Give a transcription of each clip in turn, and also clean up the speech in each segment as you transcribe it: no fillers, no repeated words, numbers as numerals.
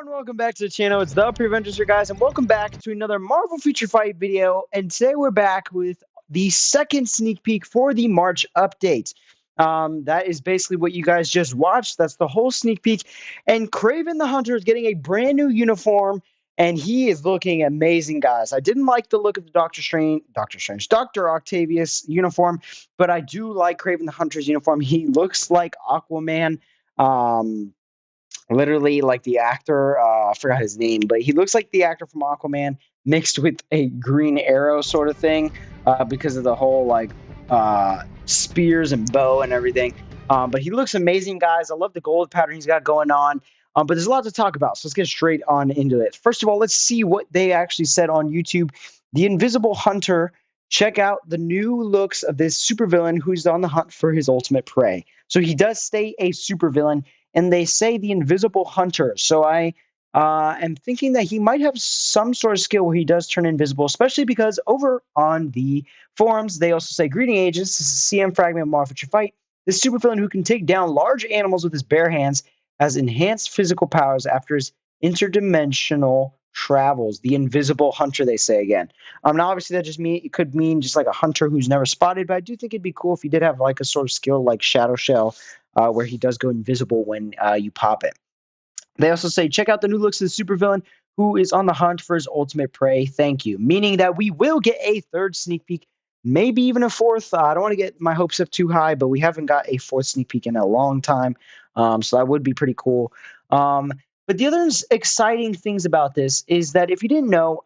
and welcome back to the channel. It's the Preventers here, guys, and welcome back to another Marvel Feature Fight video. And today we're back with the second sneak peek for the March update. That is basically what you guys just watched. That's the whole sneak peek. And Kraven the Hunter is getting a brand new uniform, and he is looking amazing, guys. I didn't like the look of the Dr. Octavius uniform, but I do like Kraven the Hunter's uniform. He looks like Aquaman. Literally like the actor, I forgot his name, but he looks like the actor from Aquaman mixed with a Green Arrow sort of thing, because of the whole like spears and bow and everything. But he looks amazing, guys. I love the gold pattern he's got going on. But there's a lot to talk about, so let's get straight on into it. First of all, let's see what they actually said on YouTube. The Invisible Hunter. Check out the new looks of this supervillain who's on the hunt for his ultimate prey. So he does stay a supervillain, and they say the Invisible Hunter. So I am thinking that he might have some sort of skill where he does turn invisible, especially because over on the forums, they also say, "Greeting agents, this is CM Fragment of Marvel Feature Fight. This supervillain who can take down large animals with his bare hands has enhanced physical powers after his interdimensional travels." The Invisible Hunter, they say again. Now obviously that just it could mean just like a hunter who's never spotted, but I do think it'd be cool if he did have like a sort of skill like Shadow Shell, where he does go invisible when you pop it. They also say, check out the new looks of the supervillain who is on the hunt for his ultimate prey. Thank you. Meaning that we will get a third sneak peek, maybe even a fourth. I don't want to get my hopes up too high, but we haven't got a fourth sneak peek in a long time. So that would be pretty cool. But the other exciting things about this is that if you didn't know,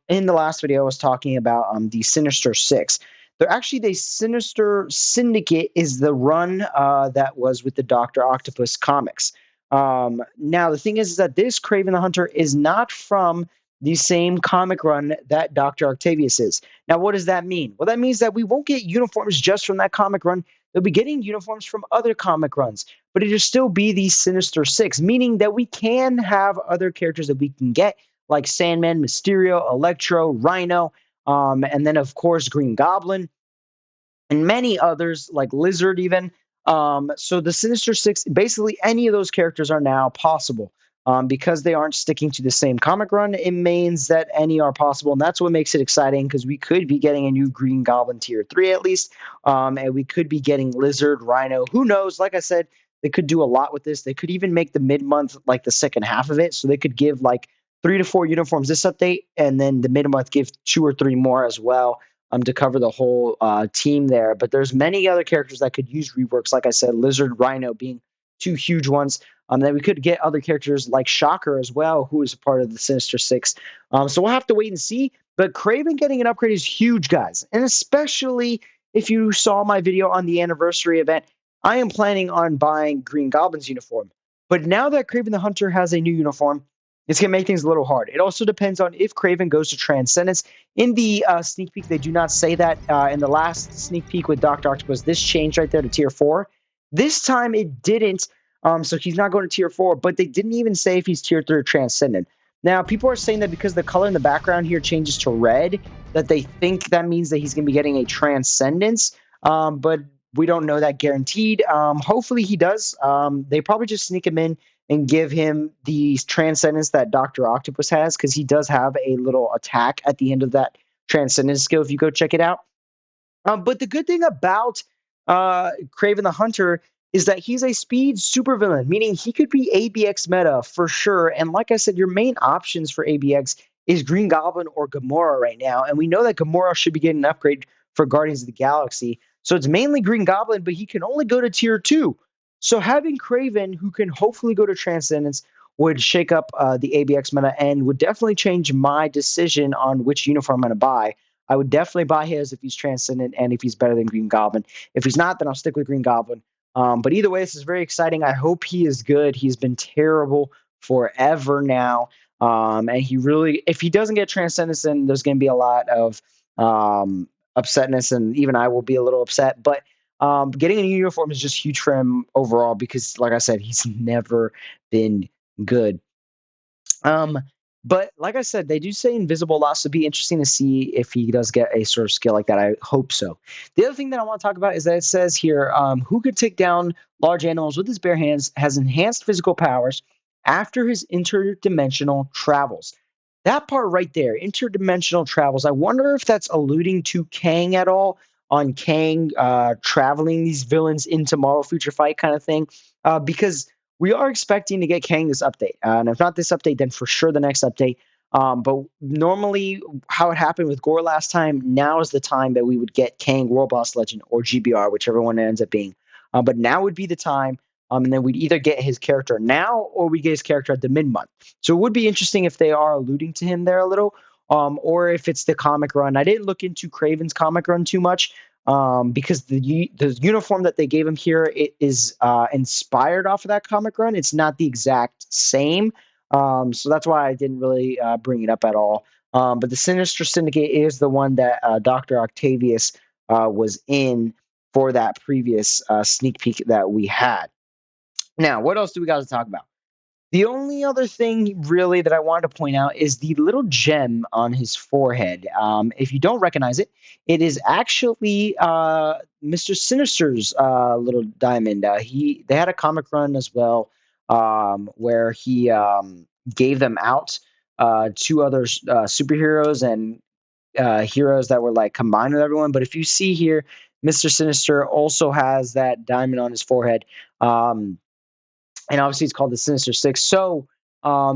in the last video I was talking about the Sinister Six. They're actually the Sinister Syndicate is the run that was with the Dr. Octopus comics. Now the thing is that this Kraven the Hunter is not from the same comic run that Dr. Octavius is. Now, what does that mean? Well, that means that we won't get uniforms just from that comic run. They'll be getting uniforms from other comic runs, but it'll still be the Sinister Six, meaning that we can have other characters that we can get, like Sandman, Mysterio, Electro, Rhino, and then of course Green Goblin, and many others like Lizard even. So the Sinister Six, basically any of those characters are now possible. Because they aren't sticking to the same comic run, it means that any are possible, and that's what makes it exciting, because we could be getting a new Green Goblin Tier 3 at least, and we could be getting Lizard, Rhino, who knows. Like I said, they could do a lot with this. They could even make the mid-month like the second half of it, so they could give like 3 to 4 uniforms this update, and then the mid-month give 2 or 3 more as well, to cover the whole team there. But there's many other characters that could use reworks, like I said, Lizard, Rhino being 2 huge ones. Then we could get other characters like Shocker as well, who is a part of the Sinister Six. So we'll have to wait and see. But Kraven getting an upgrade is huge, guys. And especially if you saw my video on the anniversary event, I am planning on buying Green Goblin's uniform. But now that Kraven the Hunter has a new uniform, it's going to make things a little hard. It also depends on if Kraven goes to Transcendence. In the sneak peek, they do not say that. In the last sneak peek with Dr. Octopus, this changed right there to Tier 4. This time it didn't. So he's not going to Tier 4, but they didn't even say if he's Tier 3 or Transcendent. Now, people are saying that because the color in the background here changes to red, that they think that means that he's going to be getting a Transcendence, but we don't know that guaranteed. Hopefully he does. They probably just sneak him in and give him the Transcendence that Dr. Octopus has, because he does have a little attack at the end of that Transcendence skill if you go check it out. But the good thing about Kraven the Hunter is that he's a speed supervillain, meaning he could be ABX meta for sure. And like I said, your main options for ABX is Green Goblin or Gamora right now. And we know that Gamora should be getting an upgrade for Guardians of the Galaxy. So it's mainly Green Goblin, but he can only go to Tier 2. So having Kraven, who can hopefully go to Transcendence, would shake up the ABX meta and would definitely change my decision on which uniform I'm going to buy. I would definitely buy his if he's Transcendent and if he's better than Green Goblin. If he's not, then I'll stick with Green Goblin. But either way, this is very exciting. I hope he is good. He's been terrible forever now. And he really, if he doesn't get Transcendence, then there's going to be a lot of upsetness, and even I will be a little upset. But getting a new uniform is just huge for him overall because, like I said, he's never been good. But like I said, they do say invisible loss, so it'd be interesting to see if he does get a sort of skill like that. I hope so. The other thing that I want to talk about is that it says here, who could take down large animals with his bare hands, has enhanced physical powers after his interdimensional travels. That part right there, interdimensional travels. I wonder if that's alluding to Kang at all, on Kang traveling these villains into Marvel Future Fight kind of thing, because we are expecting to get Kang this update, and if not this update, then for sure the next update. But normally, how it happened with Gore last time, now is the time that we would get Kang, World Boss Legend, or GBR, whichever one it ends up being. But now would be the time, and then we'd either get his character now or we get his character at the mid month. So it would be interesting if they are alluding to him there a little, or if it's the comic run. I didn't look into Kraven's comic run too much, because the uniform that they gave him here, it is inspired off of that comic run. It's not the exact same, so that's why I didn't really bring it up at all. But the Sinister Syndicate is the one that Dr. Octavius was in for that previous sneak peek that we had. Now, what else do we got to talk about? The only other thing really that I wanted to point out is the little gem on his forehead. If you don't recognize it, it is actually Mr. Sinister's little diamond. They had a comic run as well, where he gave them out to other superheroes and heroes that were like combined with everyone. But if you see here, Mr. Sinister also has that diamond on his forehead. And obviously it's called the Sinister Six. So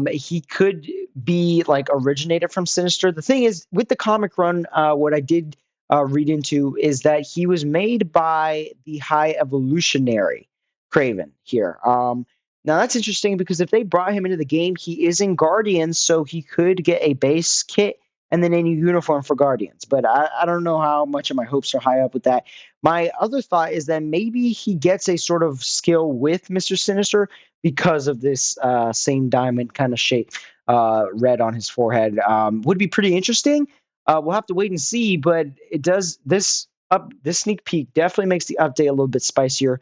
he could be like originated from Sinister. The thing is, with the comic run, what I did read into is that he was made by the High Evolutionary Kraven here. Now that's interesting because if they brought him into the game, he is in Guardians, so he could get a base kit and then a new uniform for Guardians. But I don't know how much of my hopes are high up with that. My other thought is that maybe he gets a sort of skill with Mr. Sinister because of this same diamond kind of shape red on his forehead. Would be pretty interesting. We'll have to wait and see, but it does this sneak peek definitely makes the update a little bit spicier,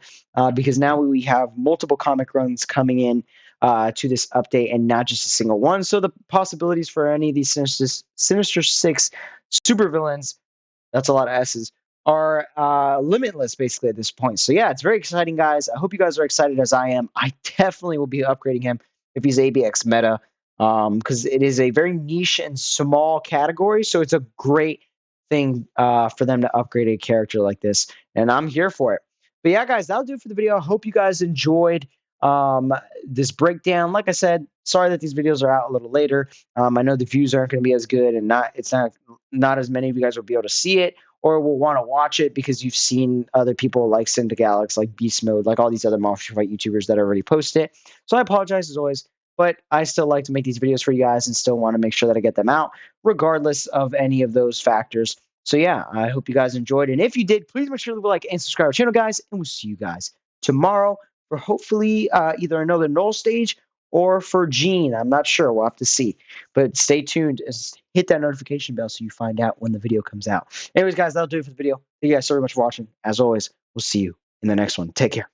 because now we have multiple comic runs coming in to this update and not just a single one. So the possibilities for any of these Sinister Six supervillains, that's a lot of S's, are limitless basically at this point. So yeah, it's very exciting, guys. I hope you guys are excited as I am. I definitely will be upgrading him if he's ABX meta, because it is a very niche and small category. So it's a great thing for them to upgrade a character like this, and I'm here for it. But yeah, guys, that'll do it for the video. I hope you guys enjoyed this breakdown. Like I said, sorry that these videos are out a little later. I know the views aren't going to be as good, and it's not as many of you guys will be able to see it or will want to watch it because you've seen other people like Syndicalex, like Beast Mode, like all these other Monster Fight YouTubers that already post it. So I apologize as always, but I still like to make these videos for you guys and still want to make sure that I get them out regardless of any of those factors. So yeah, I hope you guys enjoyed. And if you did, please make sure to leave a like and subscribe to our channel, guys. And we'll see you guys tomorrow for hopefully either another Null stage or for Gene. I'm not sure. We'll have to see. But stay tuned. Hit that notification bell so you find out when the video comes out. Anyways, guys, that'll do it for the video. Thank you guys so very much for watching. As always, we'll see you in the next one. Take care.